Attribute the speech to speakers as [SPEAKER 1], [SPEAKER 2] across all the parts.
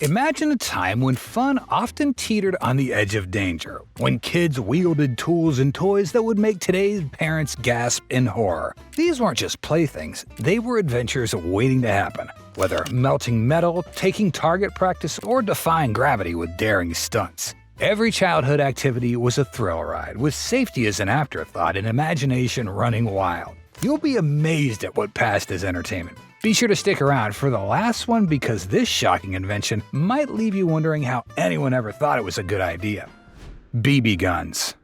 [SPEAKER 1] Imagine a time when fun often teetered on the edge of danger, when kids wielded tools and toys that would make today's parents gasp in horror. These weren't just playthings, they were adventures waiting to happen. Whether melting metal, taking target practice, or defying gravity with daring stunts. Every childhood activity was a thrill ride, with safety as an afterthought and imagination running wild. You'll be amazed at what passed as entertainment. Be sure to stick around for the last one because this shocking invention might leave you wondering how anyone ever thought it was a good idea. BB guns.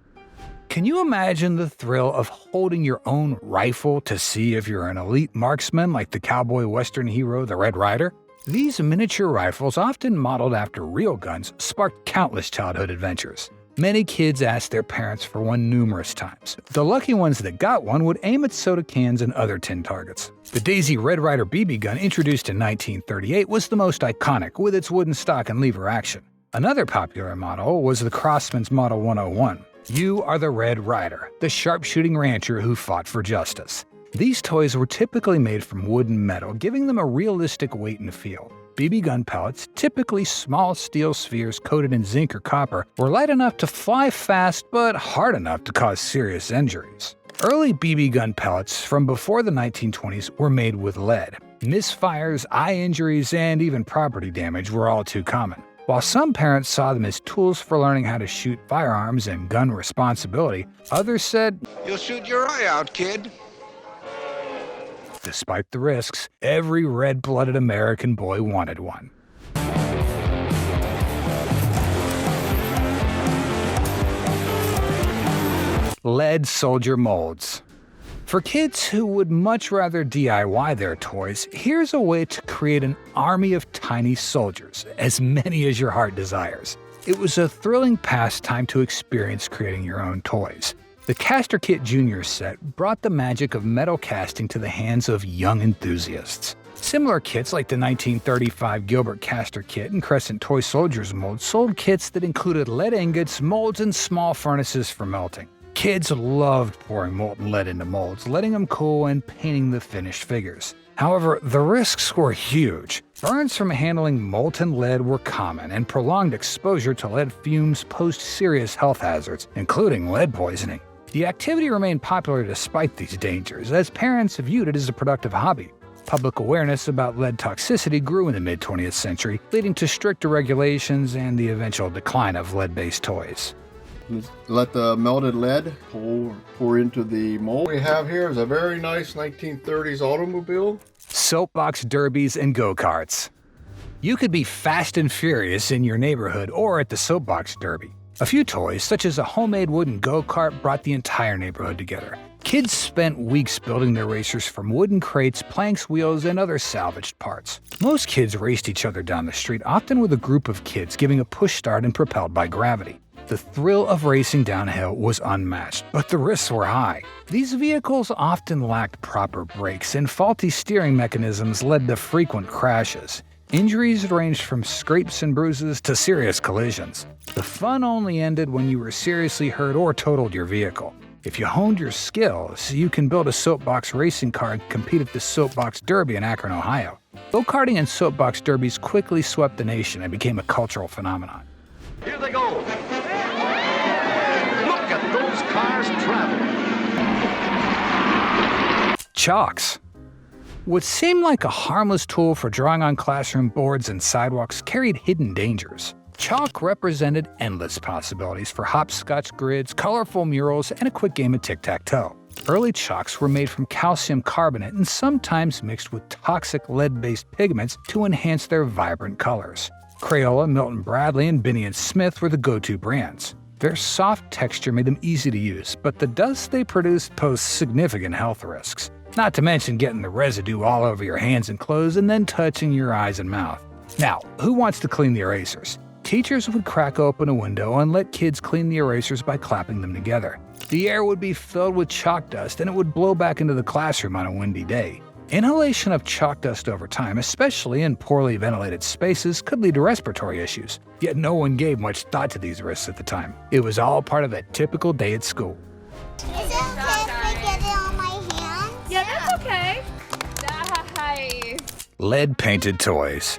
[SPEAKER 1] Can you imagine the thrill of holding your own rifle to see if you're an elite marksman like the cowboy western hero the Red Ryder? These miniature rifles, often modeled after real guns, sparked countless childhood adventures. Many kids asked their parents for one numerous times. The lucky ones that got one would aim at soda cans and other tin targets. The Daisy Red Ryder BB gun, introduced in 1938, was the most iconic, with its wooden stock and lever action. Another popular model was the Craftsman's Model 101. You are the Red Ryder, the sharpshooting rancher who fought for justice. These toys were typically made from wood and metal, giving them a realistic weight and feel. BB gun pellets, typically small steel spheres coated in zinc or copper, were light enough to fly fast but hard enough to cause serious injuries. Early BB gun pellets from before the 1920s were made with lead. Misfires, eye injuries, and even property damage were all too common. While some parents saw them as tools for learning how to shoot firearms and gun responsibility, others said,
[SPEAKER 2] "You'll shoot your eye out, kid."
[SPEAKER 1] Despite the risks, every red-blooded American boy wanted one. Lead soldier molds. For kids who would much rather DIY their toys, here's a way to create an army of tiny soldiers, as many as your heart desires. It was a thrilling pastime to experience creating your own toys. The Caster Kit Jr. set brought the magic of metal casting to the hands of young enthusiasts. Similar kits like the 1935 Gilbert Caster Kit and Crescent Toy Soldiers mold sold kits that included lead ingots, molds, and small furnaces for melting. Kids loved pouring molten lead into molds, letting them cool, and painting the finished figures. However, the risks were huge. Burns from handling molten lead were common, and prolonged exposure to lead fumes posed serious health hazards, including lead poisoning. The activity remained popular despite these dangers, as parents viewed it as a productive hobby. Public awareness about lead toxicity grew in the mid-20th century, leading to stricter regulations and the eventual decline of lead-based toys.
[SPEAKER 3] Let the melted lead pour into the mold. What we have here is a very nice 1930s automobile.
[SPEAKER 1] Soapbox derbies and go-karts. You could be fast and furious in your neighborhood or at the Soapbox Derby. A few toys, such as a homemade wooden go-kart, brought the entire neighborhood together. Kids spent weeks building their racers from wooden crates, planks, wheels, and other salvaged parts. Most kids raced each other down the street, often with a group of kids giving a push start and propelled by gravity. The thrill of racing downhill was unmatched, but the risks were high. These vehicles often lacked proper brakes, and faulty steering mechanisms led to frequent crashes. Injuries ranged from scrapes and bruises to serious collisions. The fun only ended when you were seriously hurt or totaled your vehicle. If you honed your skills, you can build a soapbox racing car and compete at the Soapbox Derby in Akron, Ohio. Go-karting and soapbox derbies quickly swept the nation and became a cultural phenomenon.
[SPEAKER 4] Here they go. Look at those cars traveling.
[SPEAKER 1] Chalks. What seemed like a harmless tool for drawing on classroom boards and sidewalks carried hidden dangers. Chalk represented endless possibilities for hopscotch grids, colorful murals, and a quick game of tic-tac-toe. Early chalks were made from calcium carbonate and sometimes mixed with toxic lead-based pigments to enhance their vibrant colors. Crayola, Milton Bradley, and Binney & Smith were the go-to brands. Their soft texture made them easy to use, but the dust they produced posed significant health risks. Not to mention getting the residue all over your hands and clothes and then touching your eyes and mouth. Now, who wants to clean the erasers? Teachers would crack open a window and let kids clean the erasers by clapping them together. The air would be filled with chalk dust and it would blow back into the classroom on a windy day. Inhalation of chalk dust over time, especially in poorly ventilated spaces, could lead to respiratory issues. Yet no one gave much thought to these risks at the time. It was all part of a typical day at school.
[SPEAKER 5] Is it okay if we get it on my hands?
[SPEAKER 6] Yeah, that's okay. Nice.
[SPEAKER 1] Lead-painted toys.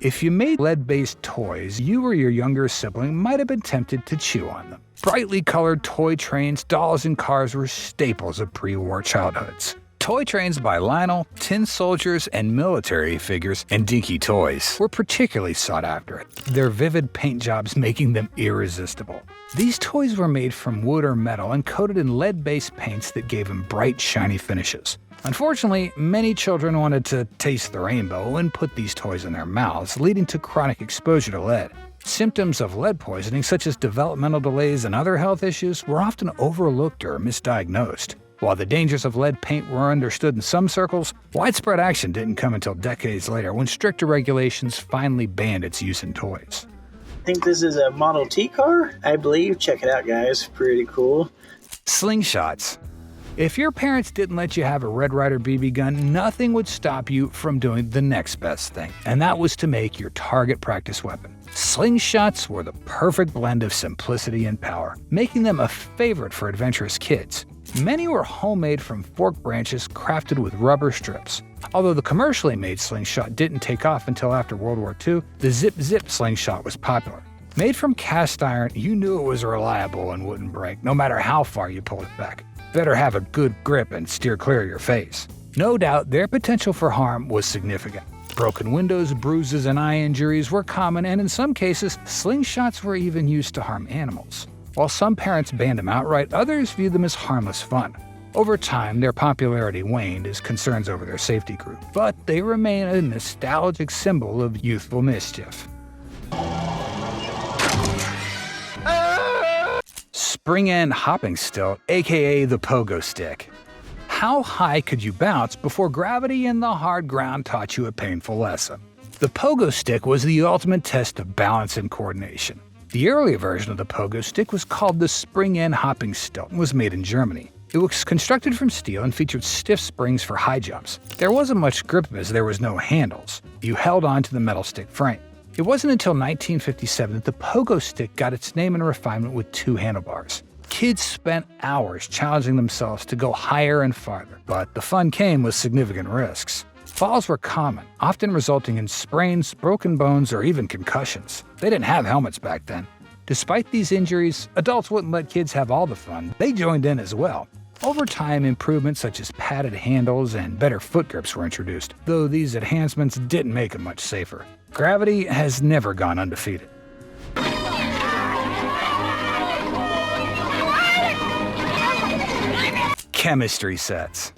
[SPEAKER 1] If you made lead-based toys, you or your younger sibling might have been tempted to chew on them. Brightly colored toy trains, dolls, and cars were staples of pre-war childhoods. Toy trains by Lionel, tin soldiers, and military figures and dinky toys were particularly sought after, their vivid paint jobs making them irresistible. These toys were made from wood or metal and coated in lead-based paints that gave them bright, shiny finishes. Unfortunately, many children wanted to taste the rainbow and put these toys in their mouths, leading to chronic exposure to lead. Symptoms of lead poisoning, such as developmental delays and other health issues, were often overlooked or misdiagnosed. While the dangers of lead paint were understood in some circles, widespread action didn't come until decades later when stricter regulations finally banned its use in toys.
[SPEAKER 6] I think this is a Model T car, I believe. Check it out, guys. Pretty cool.
[SPEAKER 1] Slingshots. If your parents didn't let you have a Red Ryder BB gun, nothing would stop you from doing the next best thing, and that was to make your target practice weapon. Slingshots were the perfect blend of simplicity and power, making them a favorite for adventurous kids. Many were homemade from fork branches crafted with rubber strips. Although the commercially made slingshot didn't take off until after World War II, the zip-zip slingshot was popular. Made from cast iron, you knew it was reliable and wouldn't break, no matter how far you pulled it back. Better have a good grip and steer clear of your face. No doubt, their potential for harm was significant. Broken windows, bruises, and eye injuries were common, and in some cases, slingshots were even used to harm animals. While some parents banned them outright, others viewed them as harmless fun. Over time, their popularity waned as concerns over their safety grew, but they remain a nostalgic symbol of youthful mischief. Spring-end hopping stilt, aka the pogo stick. How high could you bounce before gravity and the hard ground taught you a painful lesson? The pogo stick was the ultimate test of balance and coordination. The earlier version of the pogo stick was called the spring-end hopping stilt and was made in Germany. It was constructed from steel and featured stiff springs for high jumps. There wasn't much grip as there was no handles. You held on to the metal stick frame. It wasn't until 1957 that the pogo stick got its name and refinement with two handlebars. Kids spent hours challenging themselves to go higher and farther, but the fun came with significant risks. Falls were common, often resulting in sprains, broken bones, or even concussions. They didn't have helmets back then. Despite these injuries, adults wouldn't let kids have all the fun. They joined in as well. Over time, improvements such as padded handles and better foot grips were introduced, though these enhancements didn't make them much safer. Gravity has never gone undefeated. Chemistry sets.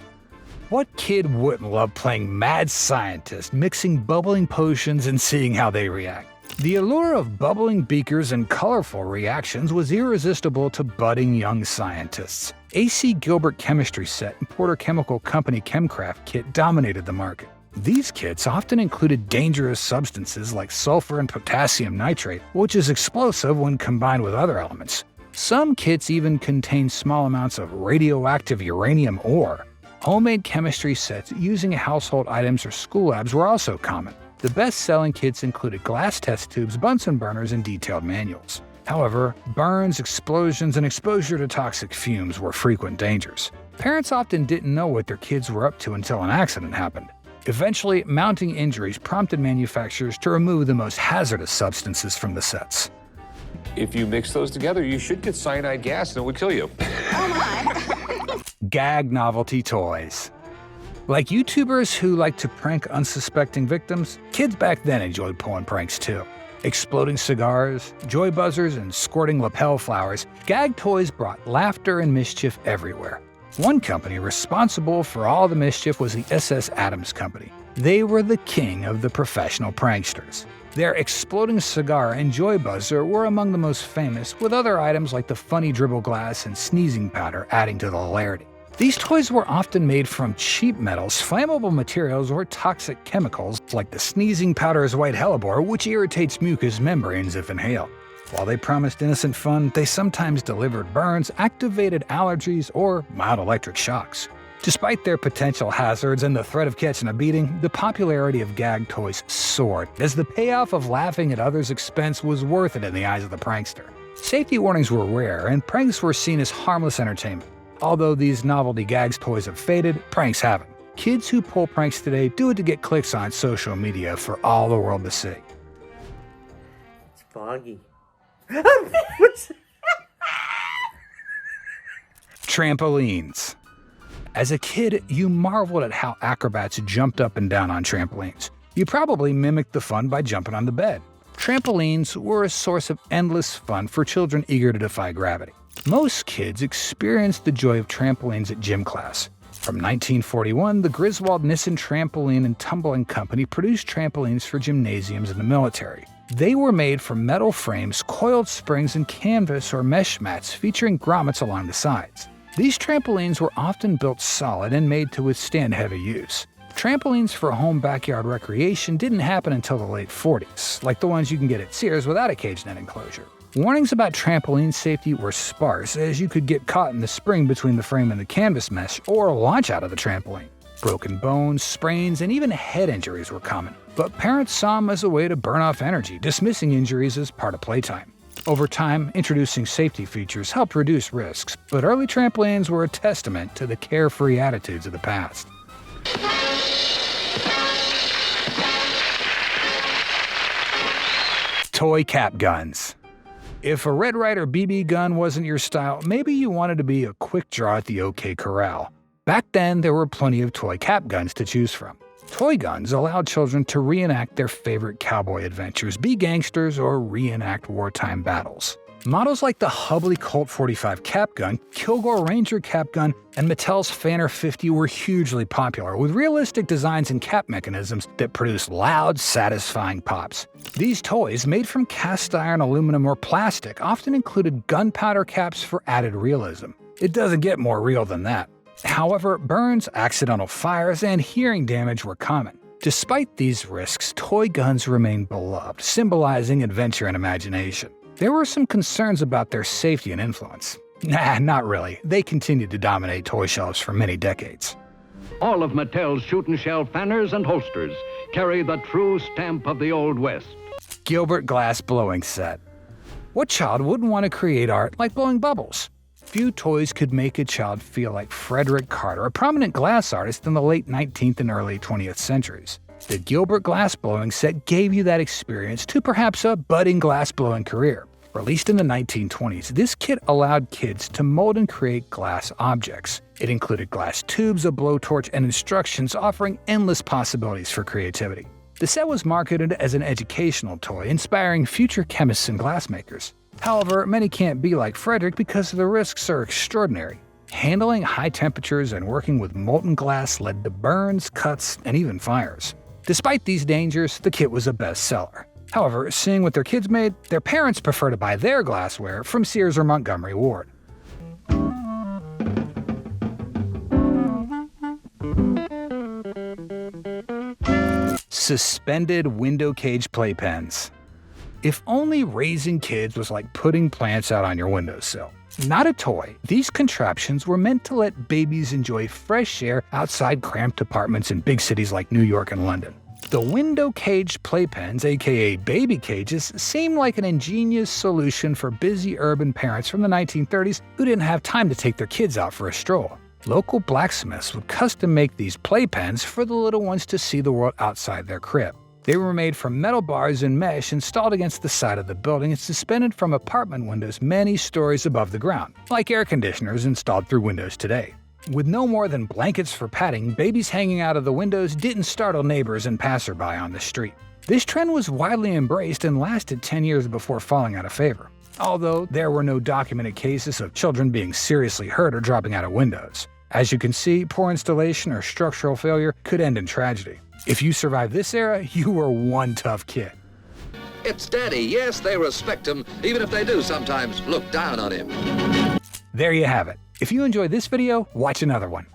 [SPEAKER 1] What kid wouldn't love playing mad scientist, mixing bubbling potions and seeing how they react? The allure of bubbling beakers and colorful reactions was irresistible to budding young scientists. A.C. Gilbert chemistry set and Porter Chemical Company Chemcraft kit dominated the market. These kits often included dangerous substances like sulfur and potassium nitrate, which is explosive when combined with other elements. Some kits even contained small amounts of radioactive uranium ore. Homemade chemistry sets using household items or school labs were also common. The best-selling kits included glass test tubes, Bunsen burners, and detailed manuals. However, burns, explosions, and exposure to toxic fumes were frequent dangers. Parents often didn't know what their kids were up to until an accident happened. Eventually, mounting injuries prompted manufacturers to remove the most hazardous substances from the sets.
[SPEAKER 4] If you mix those together, you should get cyanide gas and it would kill you.
[SPEAKER 1] Gag Novelty Toys. Like YouTubers who like to prank unsuspecting victims, kids back then enjoyed pulling pranks too. Exploding cigars, joy buzzers, and squirting lapel flowers, gag toys brought laughter and mischief everywhere. One company responsible for all the mischief was the SS Adams Company. They were the king of the professional pranksters. Their exploding cigar and joy buzzer were among the most famous, with other items like the funny dribble glass and sneezing powder adding to the hilarity. These toys were often made from cheap metals, flammable materials, or toxic chemicals like the sneezing powder's white hellebore, which irritates mucous membranes if inhaled. While they promised innocent fun, they sometimes delivered burns, activated allergies, or mild electric shocks. Despite their potential hazards and the threat of catching a beating, the popularity of gag toys soared, as the payoff of laughing at others' expense was worth it in the eyes of the prankster. Safety warnings were rare, and pranks were seen as harmless entertainment. Although these novelty gags toys have faded, pranks haven't. Kids who pull pranks today do it to get clicks on social media for all the world to see.
[SPEAKER 6] Foggy.
[SPEAKER 1] Trampolines. As a kid, you marveled at how acrobats jumped up and down on trampolines. You probably mimicked the fun by jumping on the bed. Trampolines were a source of endless fun for children eager to defy gravity. Most kids experienced the joy of trampolines at gym class. From 1941, the Griswold-Nissen Trampoline and Tumbling Company produced trampolines for gymnasiums in the military. They were made from metal frames, coiled springs, and canvas or mesh mats featuring grommets along the sides. These trampolines were often built solid and made to withstand heavy use. Trampolines for home backyard recreation didn't happen until the late 40s, like the ones you can get at Sears without a cage net enclosure. Warnings about trampoline safety were sparse, as you could get caught in the spring between the frame and the canvas mesh or launch out of the trampoline. Broken bones, sprains, and even head injuries were common, but parents saw them as a way to burn off energy, dismissing injuries as part of playtime. Over time, introducing safety features helped reduce risks, but early trampolines were a testament to the carefree attitudes of the past. Toy cap guns. If a Red Ryder BB gun wasn't your style, maybe you wanted to be a quick draw at the OK Corral. Back then, there were plenty of toy cap guns to choose from. Toy guns allowed children to reenact their favorite cowboy adventures, be gangsters, or reenact wartime battles. Models like the Hubley Colt 45 cap gun, Kilgore Ranger cap gun, and Mattel's Fanner 50 were hugely popular, with realistic designs and cap mechanisms that produced loud, satisfying pops. These toys, made from cast iron, aluminum, or plastic, often included gunpowder caps for added realism. It doesn't get more real than that. However, burns, accidental fires, and hearing damage were common. Despite these risks, toy guns remained beloved, symbolizing adventure and imagination. There were some concerns about their safety and influence. Nah, not really. They continued to dominate toy shelves for many decades.
[SPEAKER 7] All of Mattel's shoot and shell fanners and holsters carry the true stamp of the Old West.
[SPEAKER 1] Gilbert glass blowing set. What child wouldn't want to create art like blowing bubbles? Few toys could make a child feel like Frederick Carter, a prominent glass artist in the late 19th and early 20th centuries. The Gilbert glass blowing set gave you that experience to perhaps a budding glass blowing career. Released in the 1920s, this kit allowed kids to mold and create glass objects. It included glass tubes, a blowtorch, and instructions, offering endless possibilities for creativity. The set was marketed as an educational toy, inspiring future chemists and glassmakers. However, many can't be like Frederick because the risks are extraordinary. Handling high temperatures and working with molten glass led to burns, cuts, and even fires. Despite these dangers, the kit was a bestseller. However, seeing what their kids made, their parents prefer to buy their glassware from Sears or Montgomery Ward. Suspended window cage playpens. If only raising kids was like putting plants out on your windowsill. Not a toy, these contraptions were meant to let babies enjoy fresh air outside cramped apartments in big cities like New York and London. The window cage playpens, aka baby cages, seemed like an ingenious solution for busy urban parents from the 1930s who didn't have time to take their kids out for a stroll. Local blacksmiths would custom make these playpens for the little ones to see the world outside their crib. They were made from metal bars and mesh installed against the side of the building and suspended from apartment windows many stories above the ground, like air conditioners installed through windows today. With no more than blankets for padding, babies hanging out of the windows didn't startle neighbors and passerby on the street. This trend was widely embraced and lasted 10 years before falling out of favor, although there were no documented cases of children being seriously hurt or dropping out of windows. As you can see, poor installation or structural failure could end in tragedy. If you survived this era, you were one tough kid.
[SPEAKER 8] It's Daddy. Yes, they respect him, even if they do sometimes look down on him.
[SPEAKER 1] There you have it. If you enjoyed this video, watch another one.